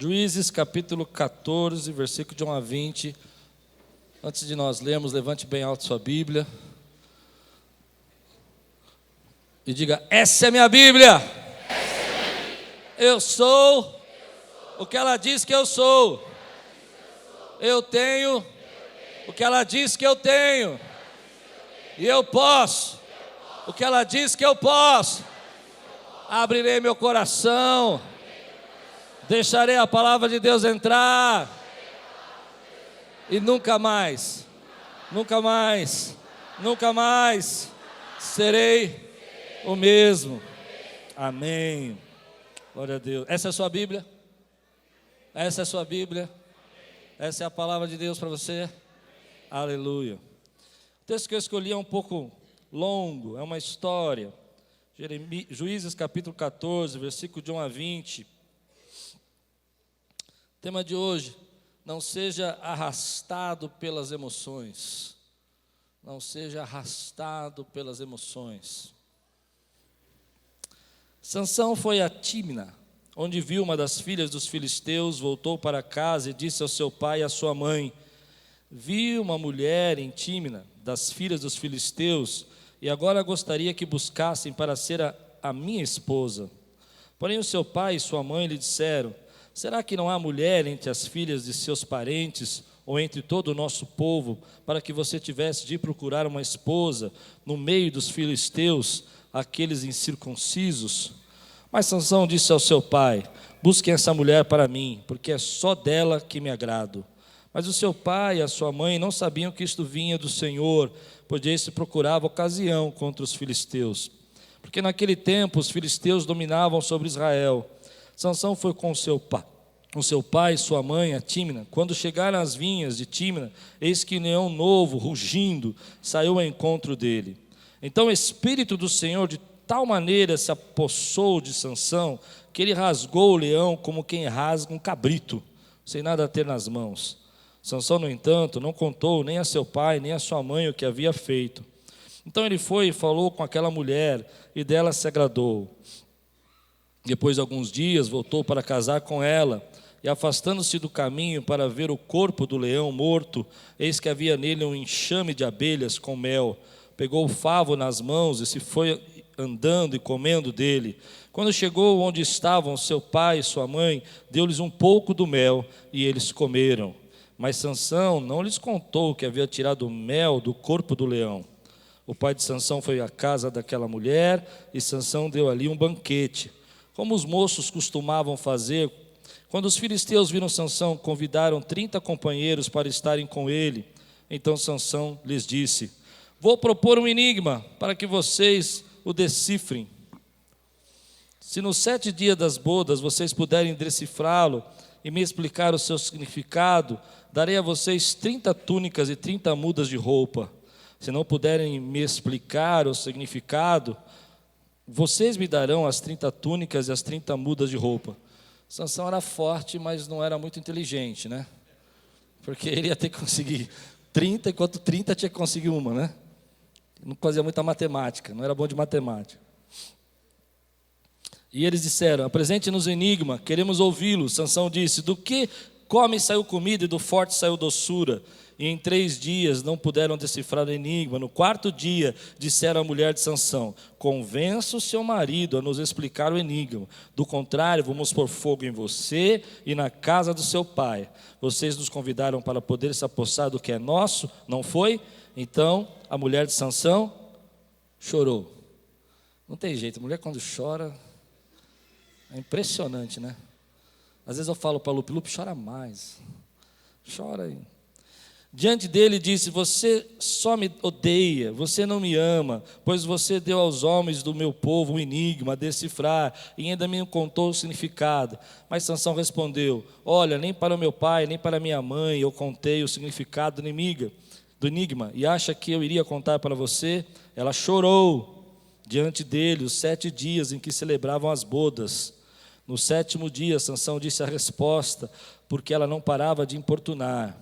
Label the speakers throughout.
Speaker 1: Juízes capítulo 14, versículo de 1 a 20. Antes de nós lermos, levante bem alto sua Bíblia e diga: essa é minha Bíblia. Eu sou o que ela diz que eu sou. Eu tenho o que ela diz que eu tenho. E eu posso o que ela diz que eu posso. Abrirei meu coração. Deixarei a palavra de Deus entrar. E nunca mais serei o mesmo. Amém. Glória a Deus. Essa é a sua Bíblia? Essa é a sua Bíblia? Essa é a palavra de Deus para você? Aleluia. O texto que eu escolhi é um pouco longo, é uma história. Juízes capítulo 14, versículo de 1 a 20. Tema de hoje: não seja arrastado pelas emoções. Não seja arrastado pelas emoções. Sansão foi a Tímina, onde viu uma das filhas dos filisteus, voltou para casa e disse ao seu pai e à sua mãe: vi uma mulher em Tímina, das filhas dos filisteus, e agora gostaria que buscassem para ser a minha esposa. Porém o seu pai e sua mãe lhe disseram: será que não há mulher entre as filhas de seus parentes, ou entre todo o nosso povo, para que você tivesse de procurar uma esposa no meio dos filisteus, aqueles incircuncisos? Mas Sansão disse ao seu pai: busquem essa mulher para mim, porque é só dela que me agrado. Mas o seu pai e a sua mãe não sabiam que isto vinha do Senhor, pois esse procurava ocasião contra os filisteus, porque naquele tempo os filisteus dominavam sobre Israel. Sansão foi com seu pai e sua mãe a Tímina. Quando chegaram às vinhas de Tímina, eis que um leão novo, rugindo, saiu ao encontro dele. Então o Espírito do Senhor de tal maneira se apossou de Sansão, que ele rasgou o leão como quem rasga um cabrito, sem nada ter nas mãos. Sansão, no entanto, não contou nem a seu pai, nem a sua mãe o que havia feito. Então ele foi e falou com aquela mulher, e dela se agradou. Depois de alguns dias, voltou para casar com ela, e afastando-se do caminho para ver o corpo do leão morto, eis que havia nele um enxame de abelhas com mel. Pegou o favo nas mãos e se foi andando e comendo dele. Quando chegou onde estavam seu pai e sua mãe, deu-lhes um pouco do mel, e eles comeram. Mas Sansão não lhes contou que havia tirado o mel do corpo do leão. O pai de Sansão foi à casa daquela mulher, e Sansão deu ali um banquete, como os moços costumavam fazer. Quando os filisteus viram Sansão, convidaram 30 companheiros para estarem com ele. Então Sansão lhes disse: vou propor um enigma para que vocês o decifrem. Se nos 7 dias das bodas vocês puderem decifrá-lo e me explicar o seu significado, darei a vocês 30 túnicas e 30 mudas de roupa. Se não puderem me explicar o significado, vocês me darão as 30 túnicas e as 30 mudas de roupa. Sansão era forte, mas não era muito inteligente, né? Porque ele ia ter que conseguir 30, enquanto 30 tinha que conseguir uma, né? Não fazia muita matemática, não era bom de matemática. E eles disseram: apresente-nos o enigma, queremos ouvi-lo. Sansão disse: do que come saiu comida, e do forte saiu doçura. E em 3 dias não puderam decifrar o enigma. No 4º dia, disseram à mulher de Sansão: convença o seu marido a nos explicar o enigma. Do contrário, vamos pôr fogo em você e na casa do seu pai. Vocês nos convidaram para poder se apossar do que é nosso, não foi? Então a mulher de Sansão chorou. Não tem jeito, a mulher quando chora é impressionante, né? Às vezes eu falo para Lupe: Lupe, chora mais. Chora aí. Diante dele disse: você só me odeia, você não me ama, pois você deu aos homens do meu povo um enigma a decifrar, e ainda me contou o significado. Mas Sansão respondeu: olha, nem para o meu pai, nem para minha mãe eu contei o significado do enigma, e acha que eu iria contar para você? Ela chorou diante dele os 7 dias em que celebravam as bodas. No 7º dia, Sansão disse a resposta, porque ela não parava de importunar.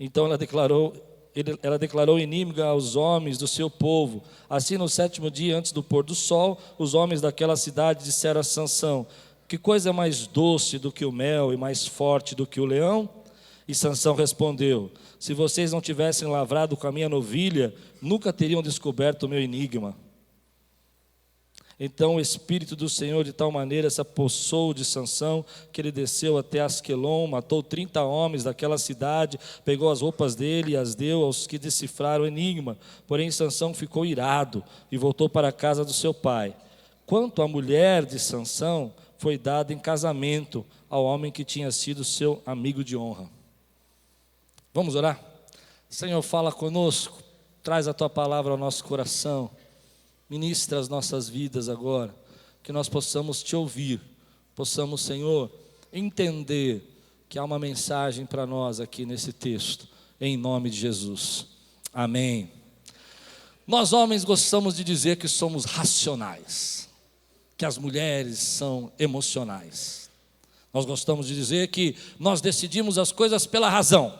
Speaker 1: Então ela declarou o enigma aos homens do seu povo. Assim, no 7º dia, antes do pôr do sol, os homens daquela cidade disseram a Sansão: Que coisa mais doce do que o mel e mais forte do que o leão? E Sansão respondeu: se vocês não tivessem lavrado com a minha novilha, nunca teriam descoberto o meu enigma. Então o Espírito do Senhor de tal maneira se apossou de Sansão, que ele desceu até Asquelon, matou 30 homens daquela cidade, pegou as roupas dele e as deu aos que decifraram o enigma. Porém Sansão ficou irado e voltou para a casa do seu pai. Quanto à mulher de Sansão, foi dada em casamento ao homem que tinha sido seu amigo de honra. Vamos orar? Senhor, fala conosco, traz a tua palavra ao nosso coração. Ministra as nossas vidas agora, que nós possamos te ouvir, possamos, Senhor, entender que há uma mensagem para nós aqui nesse texto, em nome de Jesus. Amém. Nós homens gostamos de dizer que somos racionais, que as mulheres são emocionais. Nós gostamos de dizer que nós decidimos as coisas pela razão,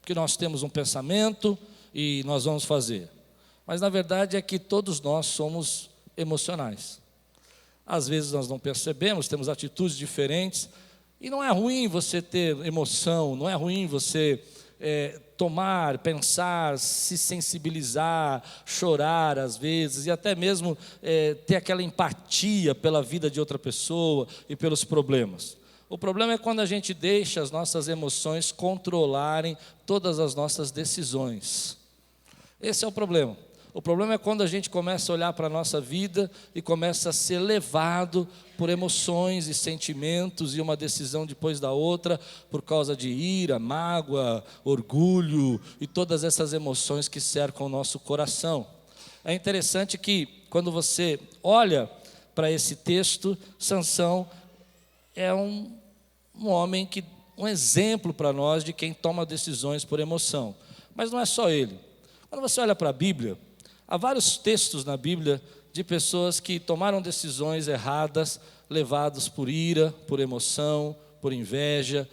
Speaker 1: que nós temos um pensamento e nós vamos fazer. Mas na verdade é que todos nós somos emocionais. Às vezes nós não percebemos, temos atitudes diferentes. E não é ruim você ter emoção, não é ruim você tomar, pensar, se sensibilizar, chorar às vezes. E até mesmo ter aquela empatia pela vida de outra pessoa e pelos problemas. O problema é quando a gente deixa as nossas emoções controlarem todas as nossas decisões. Esse é o problema. O problema é quando a gente começa a olhar para a nossa vida e começa a ser levado por emoções e sentimentos e uma decisão depois da outra por causa de ira, mágoa, orgulho e todas essas emoções que cercam o nosso coração. É interessante que quando você olha para esse texto, Sansão é um homem um exemplo para nós de quem toma decisões por emoção. Mas não é só ele. Quando você olha para a Bíblia, há vários textos na Bíblia de pessoas que tomaram decisões erradas, levados por ira, por emoção, por inveja,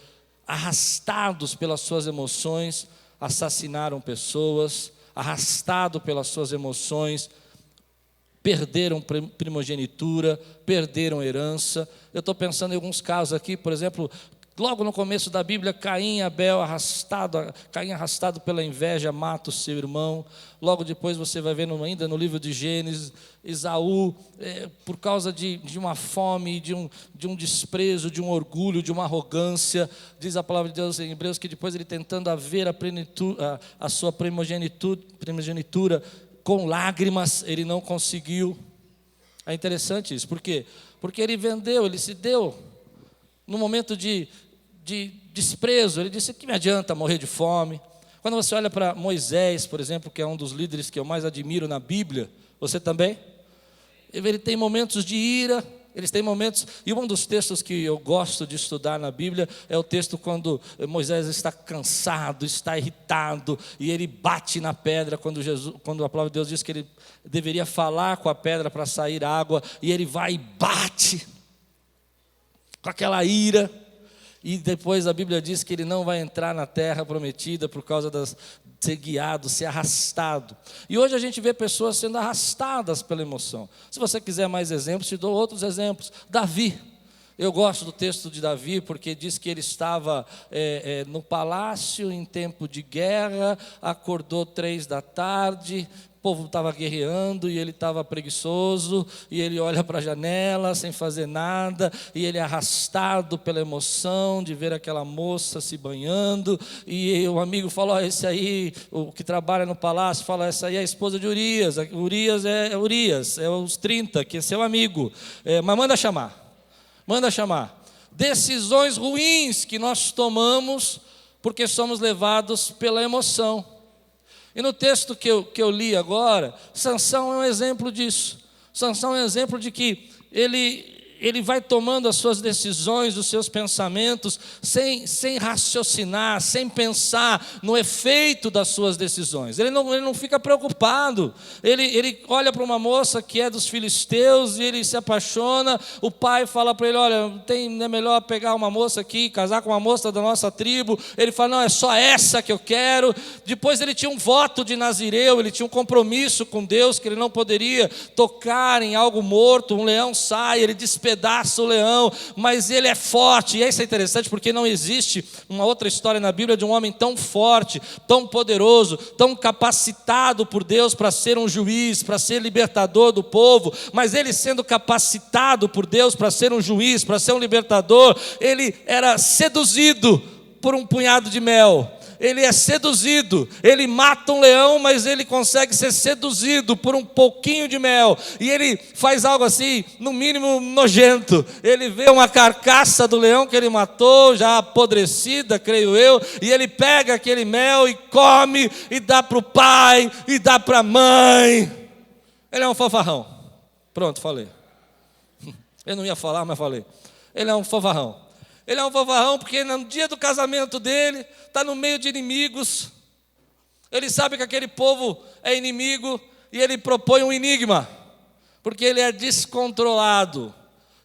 Speaker 1: arrastados pelas suas emoções, assassinaram pessoas, arrastado pelas suas emoções, perderam primogenitura, perderam herança. Eu estou pensando em alguns casos aqui, por exemplo, logo no começo da Bíblia, Caim arrastado pela inveja, mata o seu irmão. Logo depois você vai ver ainda no livro de Gênesis, Esaú, por causa de uma fome, de um desprezo, de um orgulho, de uma arrogância, diz a palavra de Deus em Hebreus, que depois ele tentando haver a sua primogenitura com lágrimas, ele não conseguiu. É interessante isso, por quê? Porque ele se deu, no momento de desprezo, ele disse: que me adianta morrer de fome? Quando você olha para Moisés, por exemplo, que é um dos líderes que eu mais admiro na Bíblia, você também? Ele tem momentos de ira, eles têm momentos, e um dos textos que eu gosto de estudar na Bíblia é o texto quando Moisés está cansado, está irritado, e ele bate na pedra, quando a palavra de Deus diz que ele deveria falar com a pedra para sair água, e ele vai e bate, com aquela ira. E depois a Bíblia diz que ele não vai entrar na terra prometida por causa de ser guiado, ser arrastado. E hoje a gente vê pessoas sendo arrastadas pela emoção. Se você quiser mais exemplos, te dou outros exemplos. Davi. Eu gosto do texto de Davi porque diz que ele estava no palácio em tempo de guerra, acordou 3 da tarde, o povo estava guerreando e ele estava preguiçoso, e ele olha para a janela sem fazer nada, e ele é arrastado pela emoção de ver aquela moça se banhando, e o amigo falou: esse aí, o que trabalha no palácio, fala: essa aí é a esposa de Urias, Urias, é os 30, que é seu amigo, mas manda chamar. Decisões ruins que nós tomamos porque somos levados pela emoção. E no texto que eu li agora, Sansão é um exemplo disso. Sansão é um exemplo de que ele vai tomando as suas decisões, os seus pensamentos, sem raciocinar, sem pensar no efeito das suas decisões. Ele não fica preocupado. Ele olha para uma moça que é dos filisteus e ele se apaixona. O pai fala para ele: olha, é melhor pegar uma moça aqui, casar com uma moça da nossa tribo. Ele fala: não, é só essa que eu quero. Depois ele tinha um voto de nazireu, ele tinha um compromisso com Deus, que ele não poderia tocar em algo morto. Um leão sai, ele desperta despedaça o leão, mas ele é forte. E isso é interessante porque não existe uma outra história na Bíblia de um homem tão forte, tão poderoso, tão capacitado por Deus para ser um juiz, para ser libertador do povo. Mas ele, sendo capacitado por Deus para ser um juiz, para ser um libertador, ele era seduzido por um punhado de mel. Ele é seduzido, ele mata um leão, mas ele consegue ser seduzido por um pouquinho de mel, e ele faz algo assim, no mínimo nojento. Ele vê uma carcaça do leão que ele matou, já apodrecida, creio eu, e ele pega aquele mel e come, e dá para o pai, e dá para a mãe. Ele é um fanfarrão. Pronto, falei. Eu não ia falar, mas falei. Ele é um fanfarrão. Ele é um fanfarrão porque no dia do casamento dele, está no meio de inimigos. Ele sabe que aquele povo é inimigo e ele propõe um enigma, porque ele é descontrolado,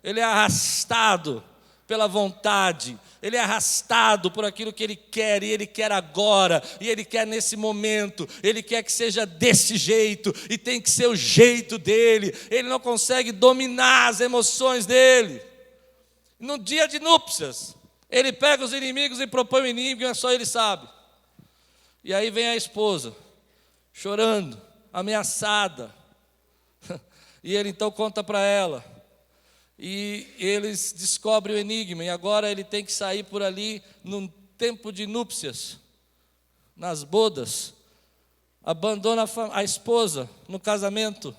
Speaker 1: ele é arrastado pela vontade, ele é arrastado por aquilo que ele quer, e ele quer agora, e ele quer nesse momento, ele quer que seja desse jeito, e tem que ser o jeito dele. Ele não consegue dominar as emoções dele. No dia de núpcias, ele pega os inimigos e propõe um enigma, só ele sabe. E aí vem a esposa, chorando, ameaçada. E ele então conta para ela. E eles descobrem o enigma. E agora ele tem que sair por ali num tempo de núpcias, nas bodas. Abandona a esposa no casamento.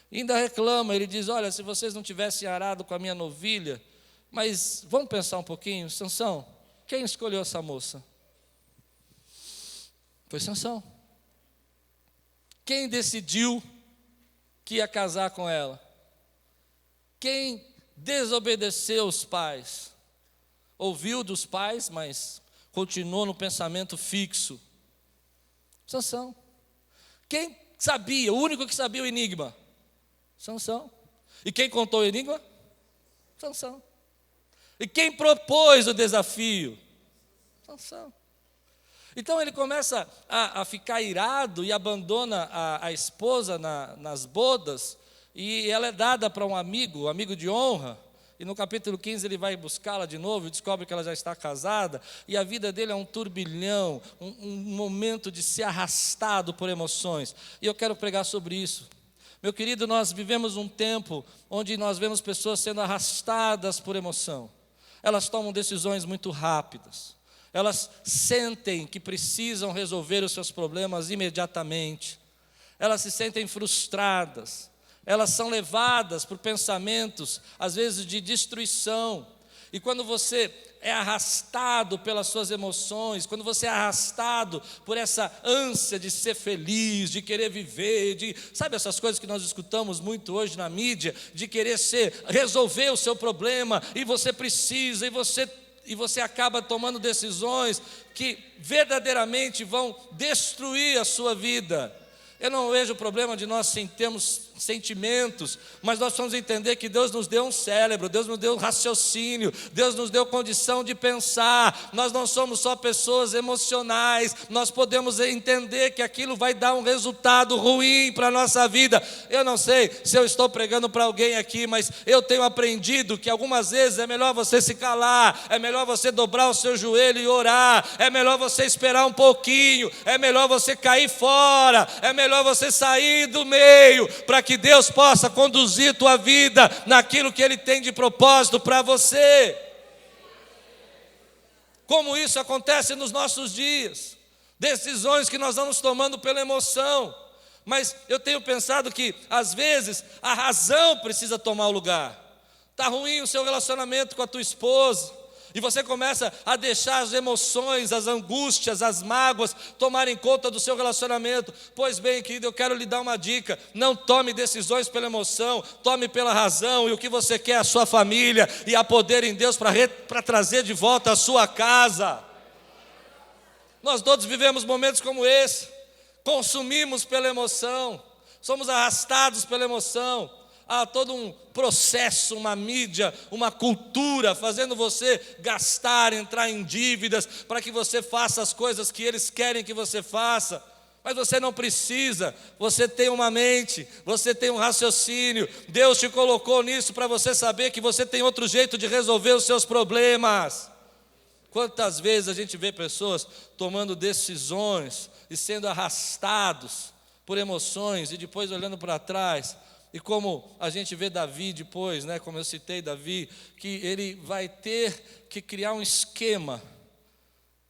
Speaker 1: Ainda reclama, ele diz: olha, se vocês não tivessem arado com a minha novilha. Mas vamos pensar um pouquinho, Sansão, quem escolheu essa moça? Foi Sansão. Quem decidiu que ia casar com ela? Quem desobedeceu os pais? Ouviu dos pais, mas continuou no pensamento fixo? Sansão. Quem sabia, o único que sabia o enigma? Sansão. E quem contou o enigma? Sansão. E quem propôs o desafio? Sansão. Então ele começa a ficar irado e abandona a esposa nas bodas, e ela é dada para um amigo de honra, e no capítulo 15 ele vai buscá-la de novo e descobre que ela já está casada, e a vida dele é um turbilhão, um momento de ser arrastado por emoções. E eu quero pregar sobre isso. Meu querido, nós vivemos um tempo onde nós vemos pessoas sendo arrastadas por emoção. Elas tomam decisões muito rápidas. Elas sentem que precisam resolver os seus problemas imediatamente. Elas se sentem frustradas. Elas são levadas por pensamentos, às vezes, de destruição. E quando você é arrastado pelas suas emoções, quando você é arrastado por essa ânsia de ser feliz, de querer viver, sabe essas coisas que nós escutamos muito hoje na mídia, de querer resolver o seu problema, e você precisa, e você acaba tomando decisões que verdadeiramente vão destruir a sua vida. Eu não vejo o problema de nós termos sentimentos, mas nós precisamos entender que Deus nos deu um cérebro, Deus nos deu um raciocínio, Deus nos deu condição de pensar. Nós não somos só pessoas emocionais, nós podemos entender que aquilo vai dar um resultado ruim para a nossa vida. Eu não sei se eu estou pregando para alguém aqui, mas eu tenho aprendido que algumas vezes é melhor você se calar, é melhor você dobrar o seu joelho e orar, é melhor você esperar um pouquinho, é melhor você cair fora, é melhor você sair do meio, para que Deus possa conduzir tua vida naquilo que Ele tem de propósito para você. Como isso acontece nos nossos dias, decisões que nós vamos tomando pela emoção. Mas eu tenho pensado que às vezes a razão precisa tomar o lugar. Está ruim o seu relacionamento com a tua esposa, e você começa a deixar as emoções, as angústias, as mágoas tomarem conta do seu relacionamento. Pois bem, querido, eu quero lhe dar uma dica: não tome decisões pela emoção, tome pela razão. E o que você quer é a sua família, e há poder em Deus para trazer de volta a sua casa. Nós todos vivemos momentos como esse, consumimos pela emoção, somos arrastados pela emoção. Há todo um processo, uma mídia, uma cultura fazendo você gastar, entrar em dívidas, para que você faça as coisas que eles querem que você faça. Mas você não precisa, você tem uma mente, você tem um raciocínio. Deus te colocou nisso para você saber que você tem outro jeito de resolver os seus problemas. Quantas vezes a gente vê pessoas tomando decisões e sendo arrastados por emoções e depois olhando para trás. E como a gente vê Davi depois, né, como eu citei Davi, que ele vai ter que criar um esquema.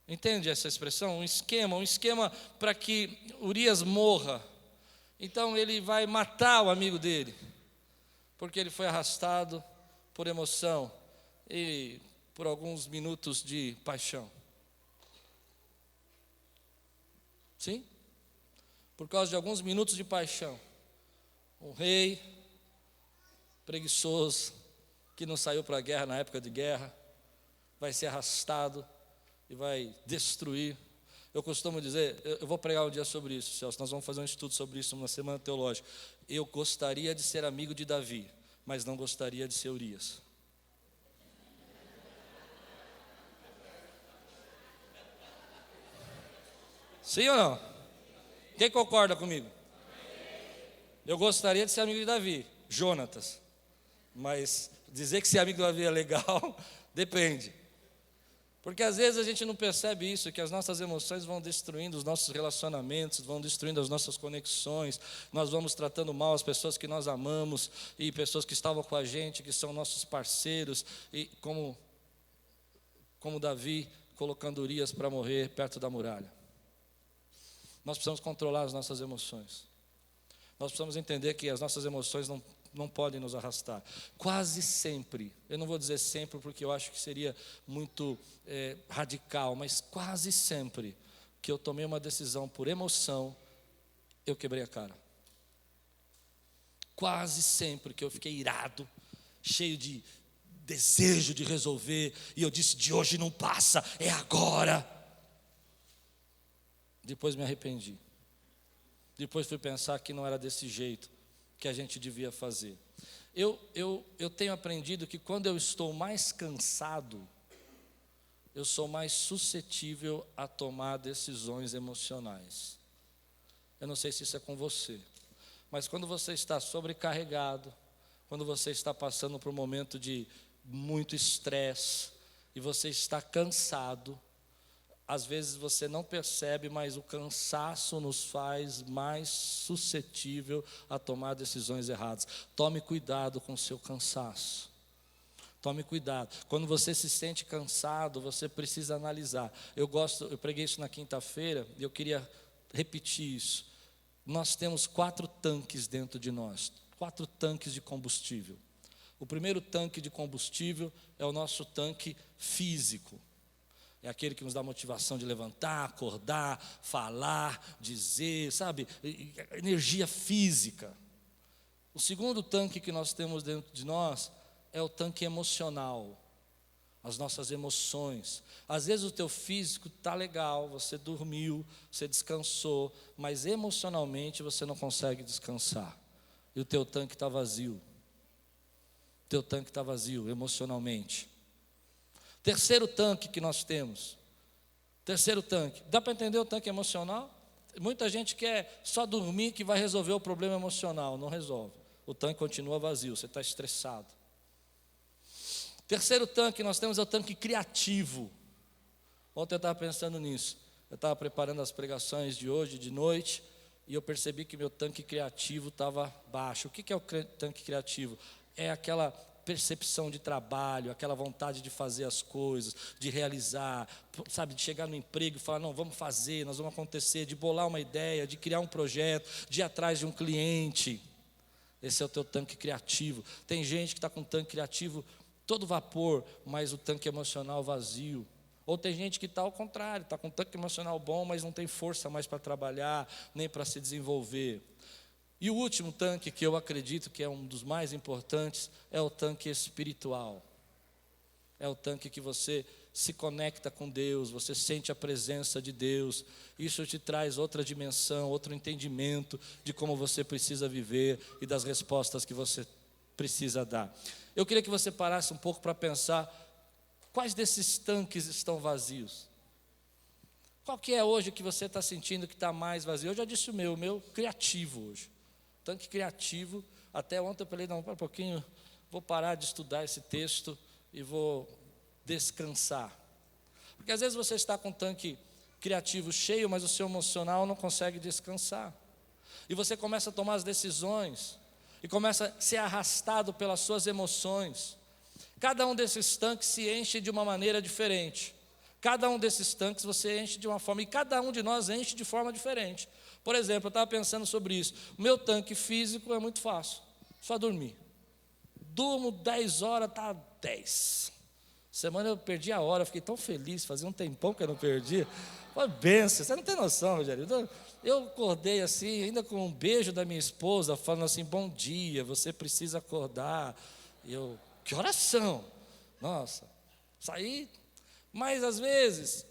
Speaker 1: Entende essa expressão? Um esquema para que Urias morra. Então ele vai matar o amigo dele, porque ele foi arrastado por emoção e por alguns minutos de paixão. Sim? Por causa de alguns minutos de paixão. Um rei preguiçoso, que não saiu para a guerra na época de guerra, vai ser arrastado e vai destruir. Eu costumo dizer, eu vou pregar um dia sobre isso, Celso, nós vamos fazer um estudo sobre isso na Semana Teológica. Eu gostaria de ser amigo de Davi, mas não gostaria de ser Urias. Sim ou não? Quem concorda comigo? Eu gostaria de ser amigo de Davi, Jonatas. Mas dizer que ser amigo de Davi é legal, depende. Porque às vezes a gente não percebe isso, que as nossas emoções vão destruindo os nossos relacionamentos, vão destruindo as nossas conexões, nós vamos tratando mal as pessoas que nós amamos, e pessoas que estavam com a gente, que são nossos parceiros, e como Davi colocando Urias para morrer perto da muralha. Nós precisamos controlar as nossas emoções. Nós precisamos entender que as nossas emoções não podem nos arrastar. Quase sempre, eu não vou dizer sempre porque eu acho que seria muito radical, mas quase sempre que eu tomei uma decisão por emoção, eu quebrei a cara. Quase sempre que eu fiquei irado, cheio de desejo de resolver, e eu disse, de hoje não passa, é agora. Depois me arrependi. Depois fui pensar que não era desse jeito que a gente devia fazer. Eu tenho aprendido que quando eu estou mais cansado, eu sou mais suscetível a tomar decisões emocionais. Eu não sei se isso é com você, mas quando você está sobrecarregado, quando você está passando por um momento de muito estresse e você está cansado, às vezes você não percebe, mas o cansaço nos faz mais suscetível a tomar decisões erradas. Tome cuidado com o seu cansaço. Tome cuidado. Quando você se sente cansado, você precisa analisar. Eu preguei isso na quinta-feira e eu queria repetir isso. Nós temos 4 tanques dentro de nós, 4 tanques de combustível. O primeiro tanque de combustível é o nosso tanque físico. É aquele que nos dá motivação de levantar, acordar, falar, dizer, sabe? Energia física. O segundo tanque que nós temos dentro de nós é o tanque emocional. As nossas emoções. Às vezes o teu físico está legal, você dormiu, você descansou, mas emocionalmente você não consegue descansar. E o teu tanque está vazio. O teu tanque está vazio emocionalmente. Terceiro tanque que nós temos. Terceiro tanque. Dá para entender o tanque emocional? Muita gente quer só dormir que vai resolver o problema emocional. Não resolve. O tanque continua vazio, você está estressado. Terceiro tanque que nós temos é o tanque criativo. Ontem eu estava pensando nisso. Eu estava preparando as pregações de hoje, de noite, e eu percebi que meu tanque criativo estava baixo. O que é o tanque criativo? É aquela percepção de trabalho, aquela vontade de fazer as coisas, de realizar, sabe, de chegar no emprego e falar, não, vamos fazer, nós vamos acontecer, de bolar uma ideia, de criar um projeto, de ir atrás de um cliente. Esse é o teu tanque criativo. Tem gente que está com o tanque criativo todo vapor, mas o tanque emocional vazio. Ou tem gente que está ao contrário, está com um tanque emocional bom, mas não tem força mais para trabalhar, nem para se desenvolver. E o último tanque, que eu acredito que é um dos mais importantes, é o tanque espiritual. É o tanque que você se conecta com Deus, você sente a presença de Deus. Isso te traz outra dimensão, outro entendimento de como você precisa viver e das respostas que você precisa dar. Eu queria que você parasse um pouco para pensar, quais desses tanques estão vazios? Qual que é hoje que você está sentindo que está mais vazio? Eu já disse o meu criativo hoje. Tanque criativo. Até ontem eu falei, não, para um pouquinho, vou parar de estudar esse texto e vou descansar. Porque às vezes você está com o tanque criativo cheio, mas o seu emocional não consegue descansar. E você começa a tomar as decisões e começa a ser arrastado pelas suas emoções. Cada um desses tanques se enche de uma maneira diferente. Cada um desses tanques você enche de uma forma, e cada um de nós enche de forma diferente. Por exemplo, eu estava pensando sobre isso. O meu tanque físico é muito fácil, só dormir. Durmo 10 horas, está 10. Semana eu perdi a hora, fiquei tão feliz, fazia um tempão que eu não perdia. Foi benção, você não tem noção, Rogério. Eu acordei assim, ainda com um beijo da minha esposa, falando assim, bom dia, você precisa acordar. E eu, que oração? Nossa, saí. Mas às vezes,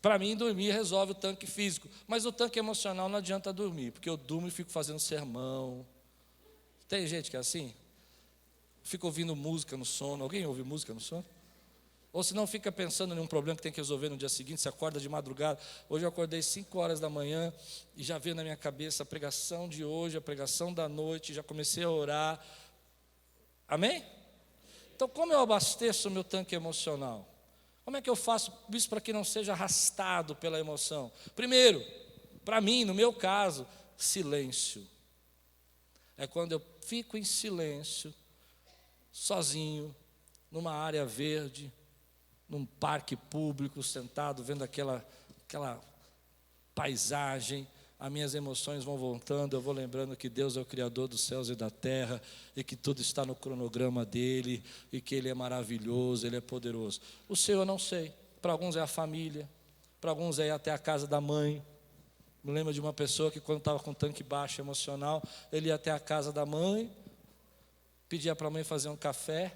Speaker 1: para mim, dormir resolve o tanque físico. Mas o tanque emocional não adianta dormir, porque eu durmo e fico fazendo sermão. Tem gente que é assim? Fica ouvindo música no sono. Alguém ouve música no sono? Ou se não, fica pensando em um problema que tem que resolver no dia seguinte, se acorda de madrugada. Hoje eu acordei 5 horas da manhã e já veio na minha cabeça a pregação de hoje, a pregação da noite, já comecei a orar. Amém? Então, como eu abasteço o meu tanque emocional? Como é que eu faço isso para que não seja arrastado pela emoção? Primeiro, para mim, no meu caso, silêncio. É quando eu fico em silêncio, sozinho, numa área verde, num parque público, sentado, vendo aquela paisagem, as minhas emoções vão voltando, eu vou lembrando que Deus é o Criador dos céus e da terra, e que tudo está no cronograma dEle, e que Ele é maravilhoso, Ele é poderoso. O seu eu não sei, para alguns é a família, para alguns é ir até a casa da mãe. Me lembro de uma pessoa que quando estava com tanque baixo emocional, ele ia até a casa da mãe, pedia para a mãe fazer um café,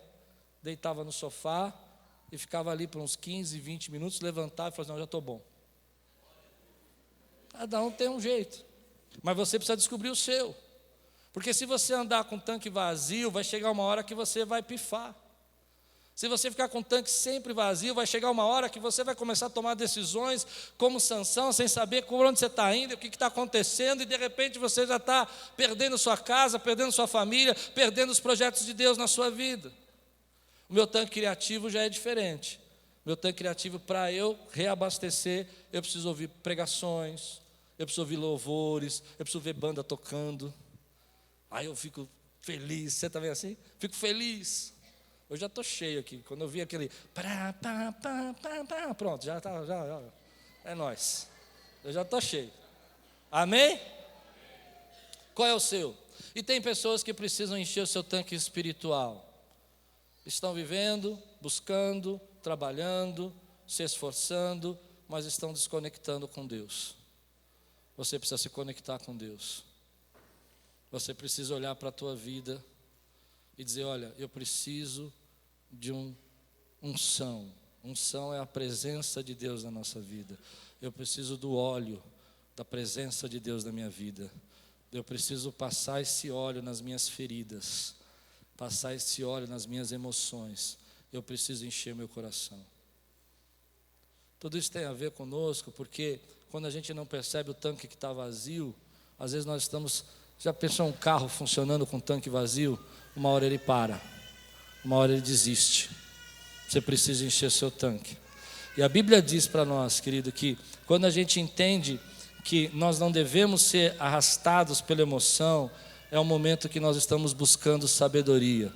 Speaker 1: deitava no sofá, e ficava ali por uns 15, 20 minutos, levantava e falava, não, já estou bom. Cada um tem um jeito, mas você precisa descobrir o seu, porque se você andar com o tanque vazio, vai chegar uma hora que você vai pifar. Se você ficar com o tanque sempre vazio, vai chegar uma hora que você vai começar a tomar decisões como Sansão, sem saber por onde você está indo, o que está acontecendo, e de repente você já está perdendo sua casa, perdendo sua família, perdendo os projetos de Deus na sua vida. O meu tanque criativo já é diferente. Meu tanque criativo, para eu reabastecer, eu preciso ouvir pregações, eu preciso ouvir louvores, eu preciso ver banda tocando. Aí eu fico feliz. Você está vendo assim? Fico feliz. Eu já estou cheio aqui. Quando eu vi aquele pronto, já é nóis. Eu já estou cheio. Amém? Qual é o seu? E tem pessoas que precisam encher o seu tanque espiritual. Estão vivendo, buscando, trabalhando, se esforçando, mas estão desconectando com Deus. Você precisa se conectar com Deus. Você precisa olhar para a tua vida e dizer, olha, eu preciso de unção. Unção é a presença de Deus na nossa vida. Eu preciso do óleo, da presença de Deus na minha vida. Eu preciso passar esse óleo nas minhas feridas, passar esse óleo nas minhas emoções. Eu preciso encher meu coração. Tudo isso tem a ver conosco, porque quando a gente não percebe o tanque que está vazio, às vezes nós estamos... Já pensou um carro funcionando com tanque vazio? Uma hora ele para, uma hora ele desiste. Você precisa encher seu tanque. E a Bíblia diz para nós, querido, que quando a gente entende que nós não devemos ser arrastados pela emoção, é um momento que nós estamos buscando sabedoria.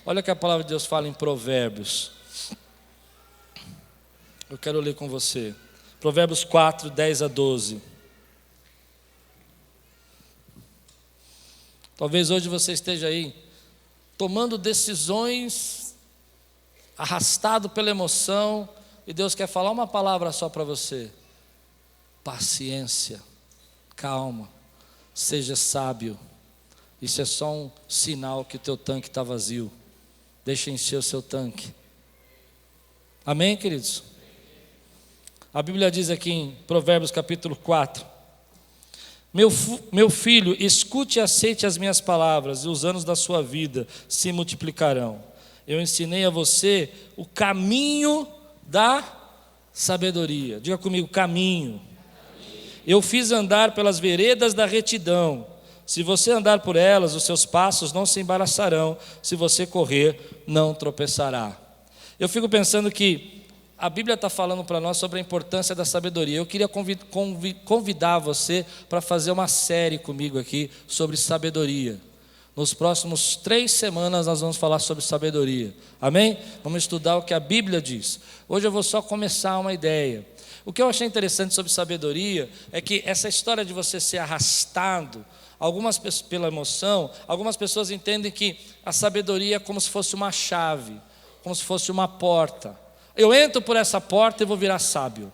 Speaker 1: Olha o que a palavra de Deus fala em Provérbios. Eu quero ler com você. Provérbios 4, 10 a 12. Talvez hoje você esteja aí tomando decisões, arrastado pela emoção, e Deus quer falar uma palavra só para você. Paciência, calma, seja sábio. Isso é só um sinal que o teu tanque está vazio. Deixa encher o seu tanque. Amém, queridos? A Bíblia diz aqui em Provérbios capítulo 4: Meu filho, escute e aceite as minhas palavras, e os anos da sua vida se multiplicarão. Eu ensinei a você o caminho da sabedoria. Diga comigo, caminho. eu fiz andar pelas veredas da retidão. Se você andar por elas, os seus passos não se embaraçarão. Se você correr, não tropeçará. Eu fico pensando que a Bíblia está falando para nós sobre a importância da sabedoria. Eu queria convidar você para fazer uma série comigo aqui sobre sabedoria. Nos próximos 3 semanas nós vamos falar sobre sabedoria. Amém? Vamos estudar o que a Bíblia diz. Hoje eu vou só começar uma ideia. O que eu achei interessante sobre sabedoria é que essa história de você ser arrastado, pela emoção, algumas pessoas entendem que a sabedoria é como se fosse uma chave, como se fosse uma porta. Eu entro por essa porta e vou virar sábio.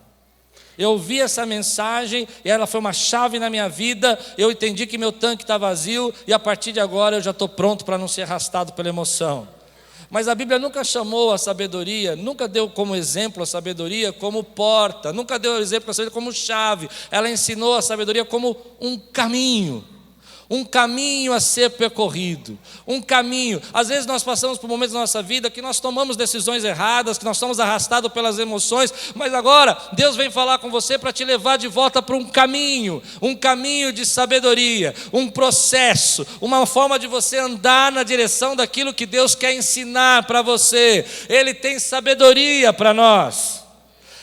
Speaker 1: Eu ouvi essa mensagem e ela foi uma chave na minha vida. Eu entendi que meu tanque está vazio e a partir de agora eu já estou pronto para não ser arrastado pela emoção. Mas a Bíblia nunca chamou a sabedoria, nunca deu como exemplo a sabedoria como porta, nunca deu exemplo a sabedoria como chave. Ela ensinou a sabedoria como um caminho a ser percorrido, um caminho. Às vezes nós passamos por momentos da nossa vida que nós tomamos decisões erradas, que nós somos arrastados pelas emoções, mas agora Deus vem falar com você para te levar de volta para um caminho de sabedoria, um processo, uma forma de você andar na direção daquilo que Deus quer ensinar para você. Ele tem sabedoria para nós.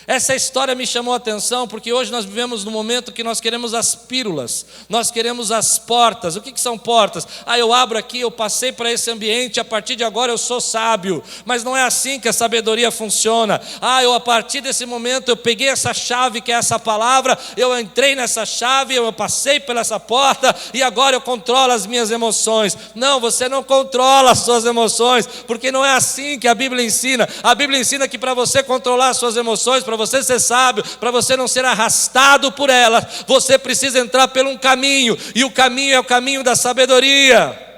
Speaker 1: Essa história me chamou a atenção porque hoje nós vivemos num momento que nós queremos as pílulas, nós queremos as portas. O que são portas? Eu abro aqui, eu passei para esse ambiente, a partir de agora eu sou sábio. Mas não é assim que a sabedoria funciona. A partir desse momento eu peguei essa chave que é essa palavra, eu entrei nessa chave, eu passei por essa porta e agora eu controlo as minhas emoções. Não, você não controla as suas emoções, porque não é assim que a Bíblia ensina. A Bíblia ensina que para você controlar as suas emoções, para você ser sábio, para você não ser arrastado por ela, você precisa entrar por um caminho, e o caminho é o caminho da sabedoria.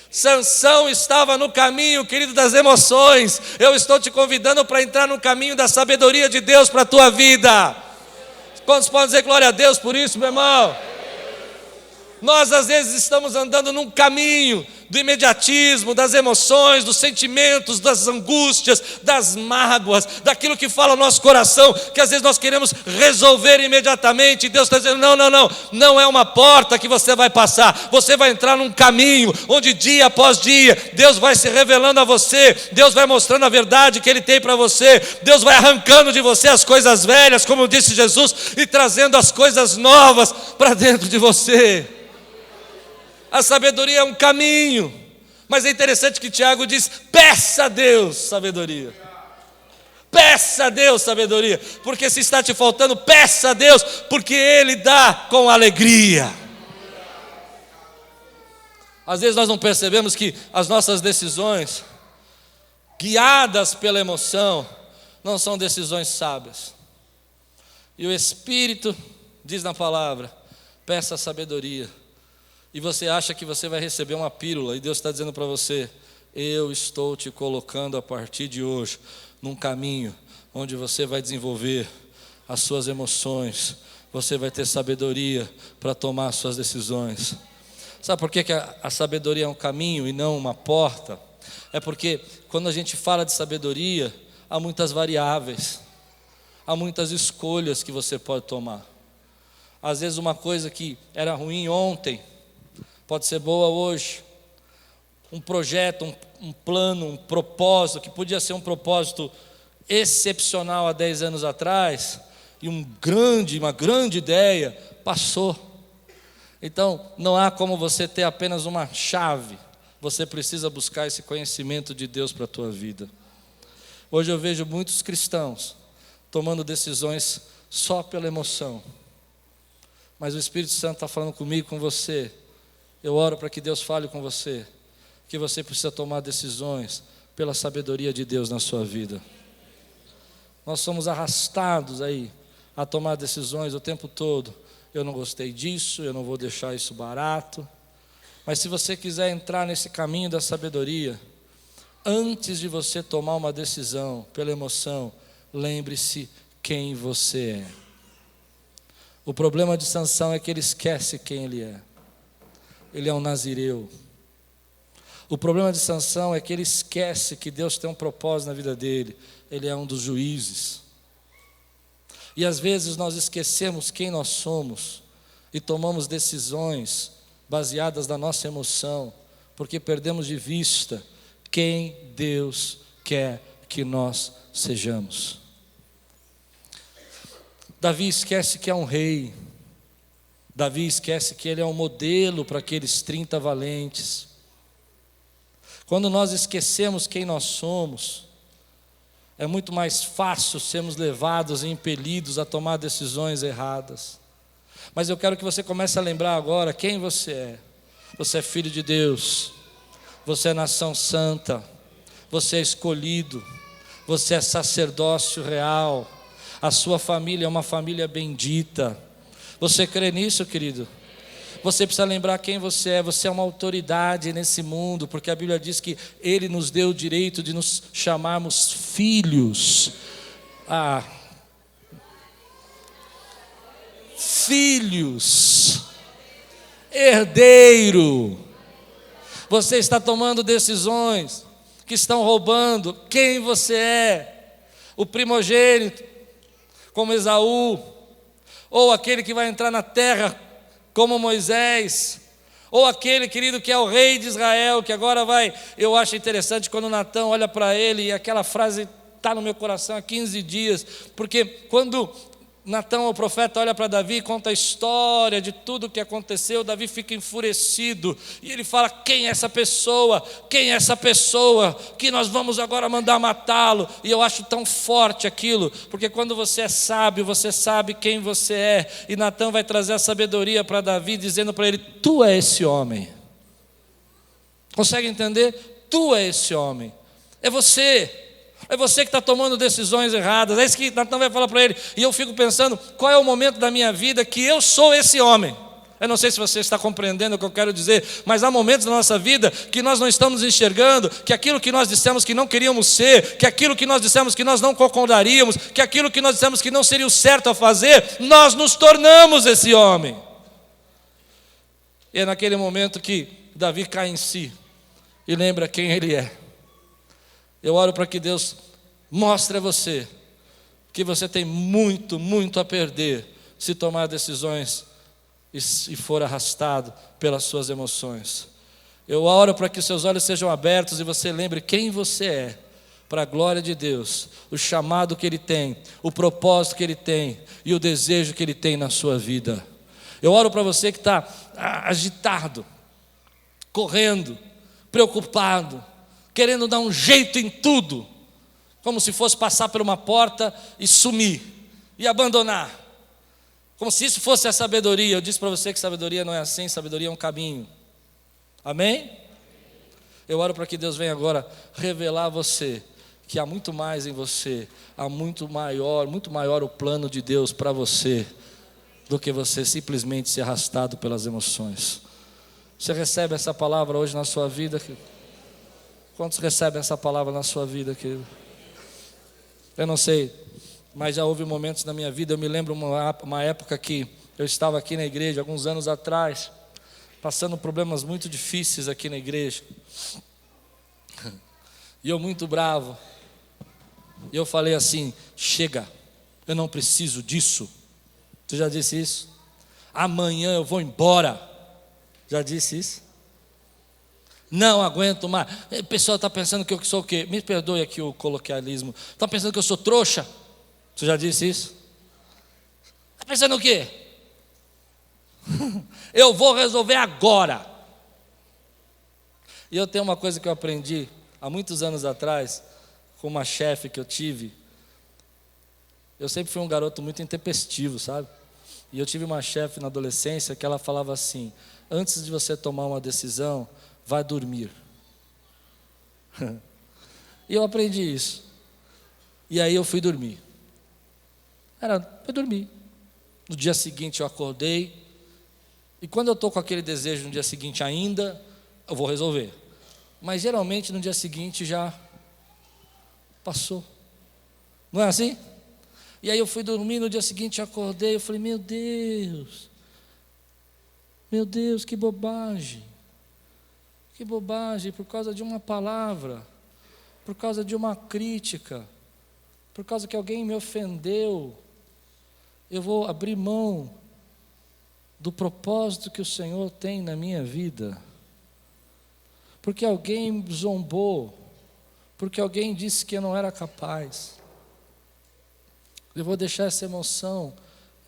Speaker 1: Sansão estava no caminho, querido, das emoções. Eu estou te convidando para entrar no caminho da sabedoria de Deus para a tua vida. Quantos podem dizer glória a Deus por isso, meu irmão? Nós às vezes estamos andando num caminho do imediatismo, das emoções, dos sentimentos, das angústias, das mágoas, daquilo que fala o nosso coração, que às vezes nós queremos resolver imediatamente. E Deus está dizendo: não é uma porta que você vai passar, você vai entrar num caminho, onde dia após dia, Deus vai se revelando a você, Deus vai mostrando a verdade que Ele tem para você, Deus vai arrancando de você as coisas velhas, como disse Jesus, e trazendo as coisas novas para dentro de você. A sabedoria é um caminho, mas é interessante que Tiago diz: peça a Deus sabedoria. Peça a Deus sabedoria, porque se está te faltando, peça a Deus, porque Ele dá com alegria. Às vezes nós não percebemos que as nossas decisões, guiadas pela emoção, não são decisões sábias. E o Espírito diz na palavra: peça a sabedoria. E você acha que você vai receber uma pílula, e Deus está dizendo para você: eu estou te colocando a partir de hoje num caminho onde você vai desenvolver as suas emoções, você vai ter sabedoria para tomar as suas decisões. Sabe por que a sabedoria é um caminho e não uma porta? É porque quando a gente fala de sabedoria, há muitas variáveis, há muitas escolhas que você pode tomar. Às vezes uma coisa que era ruim ontem pode ser boa hoje. Um projeto, um plano, um propósito, que podia ser um propósito excepcional há 10 anos atrás, e uma grande ideia, passou. Então, não há como você ter apenas uma chave, você precisa buscar esse conhecimento de Deus para a tua vida. Hoje eu vejo muitos cristãos tomando decisões só pela emoção, mas o Espírito Santo está falando comigo, com você. Eu oro para que Deus fale com você, que você precisa tomar decisões pela sabedoria de Deus na sua vida. Nós somos arrastados aí a tomar decisões o tempo todo. Eu não gostei disso, eu não vou deixar isso barato. Mas se você quiser entrar nesse caminho da sabedoria, antes de você tomar uma decisão pela emoção, lembre-se quem você é. O problema de Sansão é que ele esquece quem ele é. Ele é um nazireu. O problema de Sansão é que ele esquece que Deus tem um propósito na vida dele. Ele é um dos juízes. E às vezes nós esquecemos quem nós somos e tomamos decisões baseadas na nossa emoção, porque perdemos de vista quem Deus quer que nós sejamos. Davi esquece que é um rei. Davi esquece que ele é um modelo para aqueles 30 valentes. Quando nós esquecemos quem nós somos, é muito mais fácil sermos levados e impelidos a tomar decisões erradas. Mas eu quero que você comece a lembrar agora quem você é. Você é filho de Deus, você é nação santa, você é escolhido, você é sacerdócio real, a sua família é uma família bendita. Você crê nisso, querido? Você precisa lembrar quem você é uma autoridade nesse mundo, porque a Bíblia diz que Ele nos deu o direito de nos chamarmos filhos. Filhos, herdeiro. Você está tomando decisões que estão roubando quem você é. O primogênito, como Esaú, ou aquele que vai entrar na terra como Moisés, ou aquele, querido, que é o rei de Israel, que agora vai. Eu acho interessante quando Natã olha para ele, e aquela frase está no meu coração há 15 dias, porque quando Natã, o profeta, olha para Davi e conta a história de tudo o que aconteceu, Davi fica enfurecido, e ele fala: quem é essa pessoa? Quem é essa pessoa que nós vamos agora mandar matá-lo? E eu acho tão forte aquilo, porque quando você é sábio, você sabe quem você é, e Natã vai trazer a sabedoria para Davi, dizendo para ele: tu é esse homem. Consegue entender? Tu é esse homem, é você. É você que está tomando decisões erradas. É isso que Natã vai falar para ele. E eu fico pensando, qual é o momento da minha vida que eu sou esse homem? Eu não sei se você está compreendendo o que eu quero dizer, mas há momentos na nossa vida que nós não estamos enxergando que aquilo que nós dissemos que não queríamos ser, que aquilo que nós dissemos que nós não concordaríamos, que aquilo que nós dissemos que não seria o certo a fazer, nós nos tornamos esse homem. E é naquele momento que Davi cai em si e lembra quem ele é. Eu oro para que Deus mostre a você que você tem muito, muito a perder se tomar decisões e for arrastado pelas suas emoções. Eu oro para que seus olhos sejam abertos e você lembre quem você é, para a glória de Deus, o chamado que Ele tem, o propósito que Ele tem e o desejo que Ele tem na sua vida. Eu oro para você que está agitado, correndo, preocupado, querendo dar um jeito em tudo, como se fosse passar por uma porta e sumir, e abandonar, como se isso fosse a sabedoria. Eu disse para você que sabedoria não é assim, sabedoria é um caminho. Amém? Eu oro para que Deus venha agora revelar a você que há muito mais em você, há muito maior o plano de Deus para você, do que você simplesmente ser arrastado pelas emoções. Você recebe essa palavra hoje na sua vida? Quantos recebem essa palavra na sua vida, querido? Eu não sei, mas já houve momentos na minha vida. Eu me lembro uma época que eu estava aqui na igreja, alguns anos atrás, passando problemas muito difíceis aqui na igreja. E eu muito bravo. E eu falei assim: chega, eu não preciso disso. Você já disse isso? Amanhã eu vou embora. Já disse isso? Não aguento mais. O pessoal está pensando que eu sou o quê? Me perdoe aqui o coloquialismo. Está pensando que eu sou trouxa? Você já disse isso? Está pensando o quê? Eu vou resolver agora. E eu tenho uma coisa que eu aprendi há muitos anos atrás, com uma chefe que eu tive. Eu sempre fui um garoto muito intempestivo, sabe? E eu tive uma chefe na adolescência que ela falava assim: antes de você tomar uma decisão, vai dormir. E eu aprendi isso. E aí eu fui dormir. Fui dormir. No dia seguinte eu acordei. E quando eu estou com aquele desejo no dia seguinte ainda, eu vou resolver. Mas geralmente no dia seguinte já passou. Não é assim? E aí eu fui dormir, no dia seguinte eu acordei. Eu falei: meu Deus, que bobagem. Que bobagem, por causa de uma palavra, por causa de uma crítica, por causa que alguém me ofendeu. eu vou abrir mão do propósito que o Senhor tem na minha vida, porque alguém zombou, porque alguém disse que eu não era capaz. Eu vou deixar essa emoção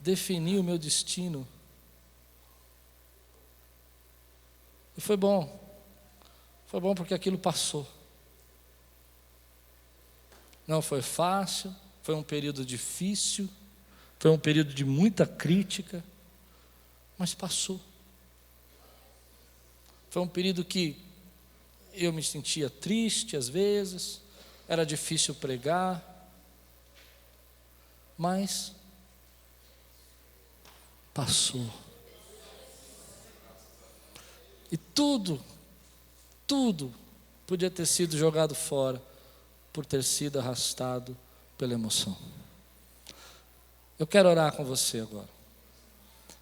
Speaker 1: definir o meu destino. E foi bom porque aquilo passou. Não foi fácil, foi um período difícil, foi um período de muita crítica, mas passou. Foi um período que eu me sentia triste às vezes, era difícil pregar, mas passou. E tudo podia ter sido jogado fora por ter sido arrastado pela emoção. Eu quero orar com você agora.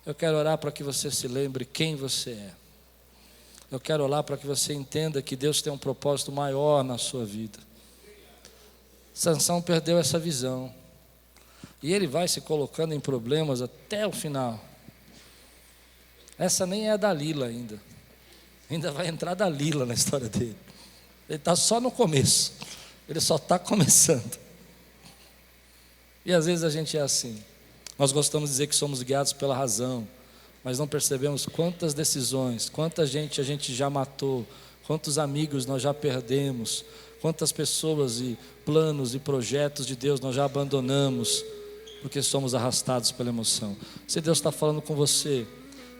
Speaker 1: Eu quero orar para que você se lembre quem você é. Eu quero orar para que você entenda que Deus tem um propósito maior na sua vida. Sansão perdeu essa visão. E ele vai se colocando em problemas até o final. Essa nem é a Dalila ainda. Ainda vai entrar Dalila na história dele. Ele está só no começo. Ele só está começando. E às vezes a gente é assim. Nós gostamos de dizer que somos guiados pela razão, mas não percebemos quantas decisões, quanta gente a gente já matou, quantos amigos nós já perdemos, quantas pessoas e planos e projetos de Deus nós já abandonamos, porque somos arrastados pela emoção. Se Deus está falando com você,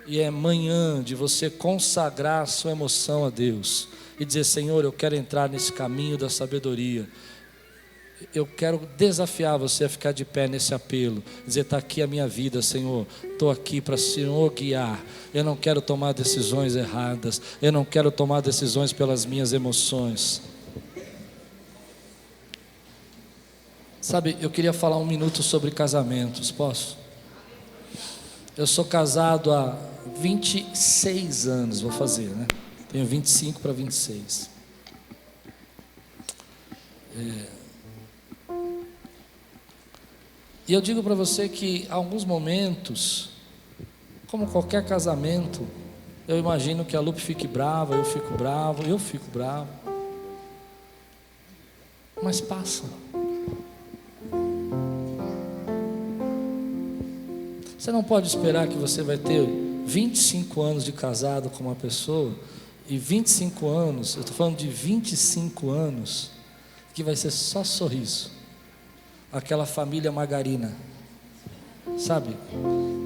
Speaker 1: e é manhã de você consagrar a sua emoção a Deus, e dizer: Senhor, eu quero entrar nesse caminho da sabedoria. Eu quero desafiar você a ficar de pé nesse apelo, dizer: está aqui a minha vida, Senhor, estou aqui para o Senhor guiar. Eu não quero tomar decisões erradas, eu não quero tomar decisões pelas minhas emoções. Sabe, eu queria falar 1 minuto sobre casamentos, posso? Eu sou casado há 26 anos, vou fazer, né? Tenho 25 para 26. E eu digo para você que, em alguns momentos, como qualquer casamento, eu imagino que a Lupe fique brava, eu fico bravo, mas passa. Você não pode esperar que você vai ter 25 anos de casado com uma pessoa, e 25 anos, eu estou falando de 25 anos, que vai ser só sorriso. Aquela família margarina, sabe?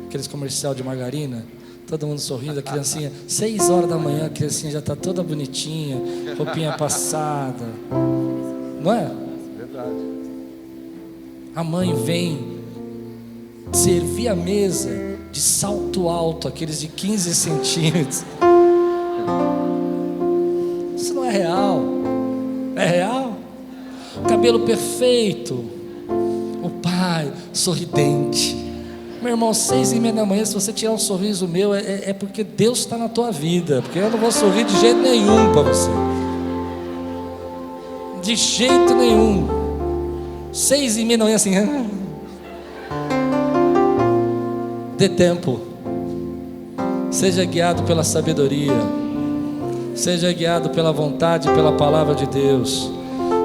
Speaker 1: Aqueles comercial de margarina, todo mundo sorrindo, a criancinha, 6 horas da manhã, a criancinha já está toda bonitinha, roupinha passada, não é?
Speaker 2: Verdade.
Speaker 1: A mãe vem servir a mesa de salto alto, aqueles de 15 centímetros. Isso não é real. É real? Cabelo perfeito. O pai sorridente. Meu irmão, 6:30 da manhã, se você tirar um sorriso meu, é porque Deus está na tua vida. Porque eu não vou sorrir de jeito nenhum para você. De jeito nenhum. 6:30 da manhã assim. Dê tempo. Seja guiado pela sabedoria. Seja guiado pela vontade e pela palavra de Deus.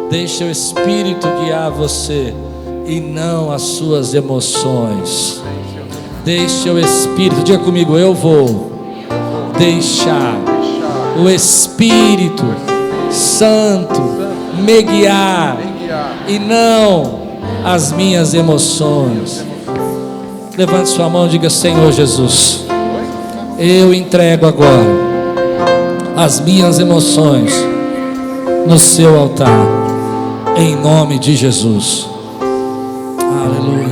Speaker 1: Deixe o Espírito guiar você e não as suas emoções. Deixe o Espírito, diga comigo: eu vou deixar o Espírito Santo me guiar e não as minhas emoções. Levante sua mão e diga: Senhor Jesus, eu entrego agora as minhas emoções no seu altar, em nome de Jesus. Aleluia.